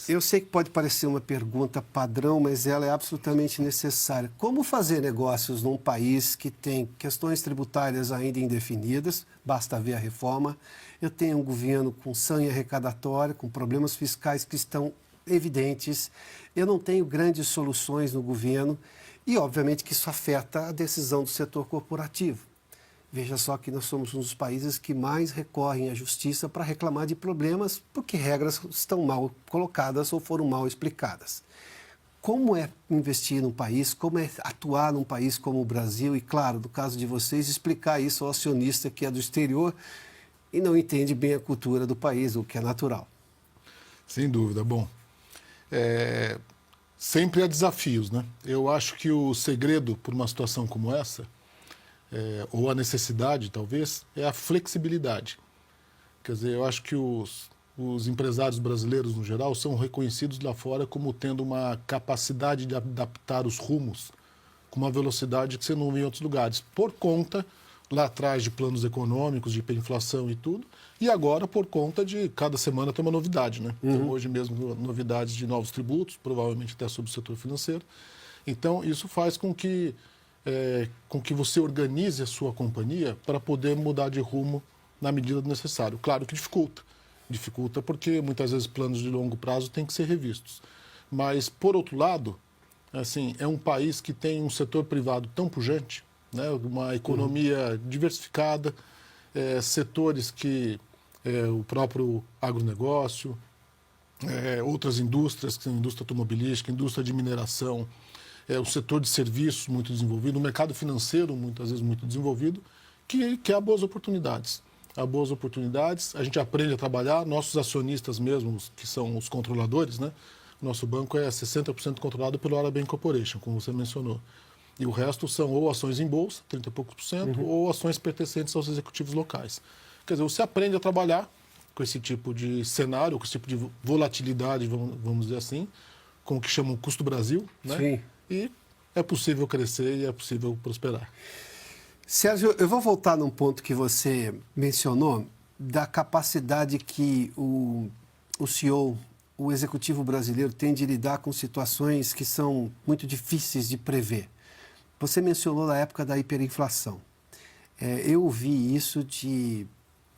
Eu sei que pode parecer uma pergunta padrão, mas ela é absolutamente necessária. Como fazer negócios num país que tem questões tributárias ainda indefinidas? Basta ver a reforma. Eu tenho um governo com sangue arrecadatório, com problemas fiscais que estão evidentes. Eu não tenho grandes soluções no governo e, obviamente, que isso afeta a decisão do setor corporativo. Veja só que nós somos um dos países que mais recorrem à justiça para reclamar de problemas porque regras estão mal colocadas ou foram mal explicadas. Como é investir num país, como é atuar num país como o Brasil e, claro, no caso de vocês, explicar isso ao acionista que é do exterior e não entende bem a cultura do país, o que é natural? Sem dúvida. Bom, sempre há desafios, né? Eu acho que o segredo por uma situação como essa ou a necessidade, talvez, é a flexibilidade. Quer dizer, eu acho que os empresários brasileiros, no geral, são reconhecidos lá fora como tendo uma capacidade de adaptar os rumos com uma velocidade que você não vê em outros lugares, por conta, lá atrás, de planos econômicos, de hiperinflação e tudo, e agora por conta de cada semana ter uma novidade, né? Então, hoje mesmo, novidades de novos tributos, provavelmente até sobre o setor financeiro. Então, isso faz com que você organize a sua companhia para poder mudar de rumo na medida do necessário. Claro que dificulta. Dificulta porque muitas vezes planos de longo prazo têm que ser revistos. Mas, por outro lado, assim, é um país que tem um setor privado tão pujante, né, uma economia diversificada, setores que o próprio agronegócio, outras indústrias, que são a indústria automobilística, indústria de mineração, o setor de serviços muito desenvolvido, o mercado financeiro muitas vezes muito desenvolvido, que há boas oportunidades. Há boas oportunidades, a gente aprende a trabalhar, nossos acionistas mesmos, que são os controladores, né? Nosso banco é 60% controlado pelo Arabank Corporation, como você mencionou. E o resto são ou ações em bolsa, 30 e poucos por cento, ou ações pertencentes aos executivos locais. Quer dizer, você aprende a trabalhar com esse tipo de cenário, com esse tipo de volatilidade, vamos dizer assim, com o que chamam custo Brasil, né? Sim. E é possível crescer e é possível prosperar. Sérgio, eu vou voltar num ponto que você mencionou, da capacidade que o CEO, o executivo brasileiro, tem de lidar com situações que são muito difíceis de prever. Você mencionou na época da hiperinflação. Eu ouvi isso de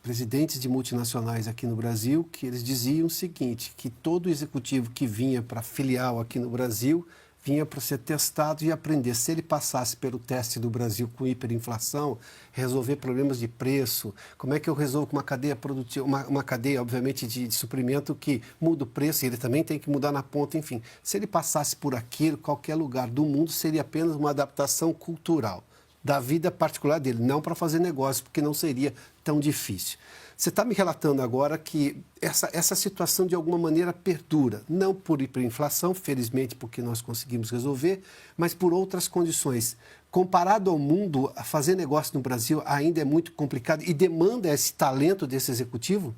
presidentes de multinacionais aqui no Brasil, que eles diziam o seguinte, que todo executivo que vinha para filial aqui no Brasil vinha para ser testado e aprender. Se ele passasse pelo teste do Brasil com hiperinflação, resolver problemas de preço, como é que eu resolvo com uma cadeia produtiva, uma cadeia, obviamente, de suprimento que muda o preço, e ele também tem que mudar na ponta, enfim. Se ele passasse por aquilo, qualquer lugar do mundo seria apenas uma adaptação cultural da vida particular dele, não para fazer negócio, porque não seria tão difícil. Você está me relatando agora que essa situação, de alguma maneira, perdura, não por hiperinflação, felizmente, porque nós conseguimos resolver, mas por outras condições. Comparado ao mundo, fazer negócio no Brasil ainda é muito complicado e demanda esse talento desse executivo?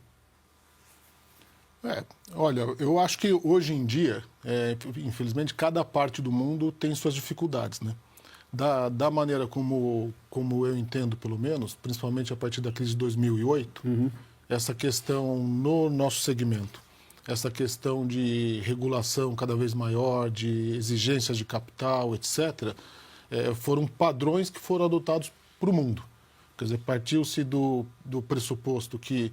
Olha, eu acho que hoje em dia, infelizmente, cada parte do mundo tem suas dificuldades, né? Da maneira como eu entendo, pelo menos, principalmente a partir da crise de 2008, essa questão no nosso segmento, essa questão de regulação cada vez maior, de exigências de capital, etc., foram padrões que foram adotados para o mundo. Quer dizer, partiu-se do pressuposto que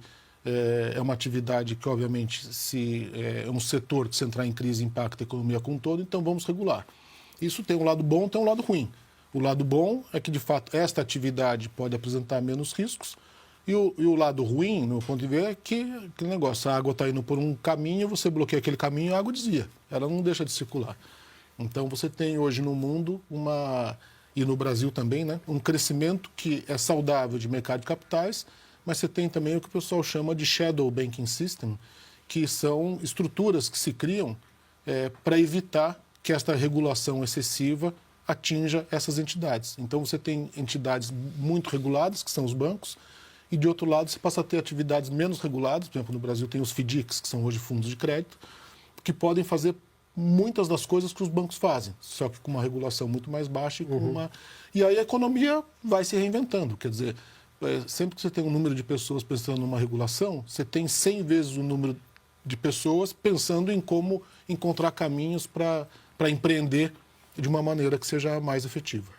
é uma atividade que, obviamente, se é um setor que, se entrar em crise, impacta a economia como um todo, então vamos regular. Isso tem um lado bom, tem um lado ruim. O lado bom é que, de fato, esta atividade pode apresentar menos riscos. E o lado ruim, no meu ponto de vista, é que aquele negócio, a água está indo por um caminho, você bloqueia aquele caminho e a água desvia. Ela não deixa de circular. Então, você tem hoje no mundo, e no Brasil também, né, um crescimento que é saudável de mercado de capitais, mas você tem também o que o pessoal chama de shadow banking system, que são estruturas que se criam para evitar que esta regulação excessiva atinja essas entidades. Então, você tem entidades muito reguladas, que são os bancos, e, de outro lado, você passa a ter atividades menos reguladas. Por exemplo, no Brasil tem os FDICs, que são hoje fundos de crédito, que podem fazer muitas das coisas que os bancos fazem, só que com uma regulação muito mais baixa. E aí a economia vai se reinventando. Quer dizer, sempre que você tem um número de pessoas pensando numa regulação, você tem 100 vezes o número de pessoas pensando em como encontrar caminhos para empreender de uma maneira que seja mais efetiva.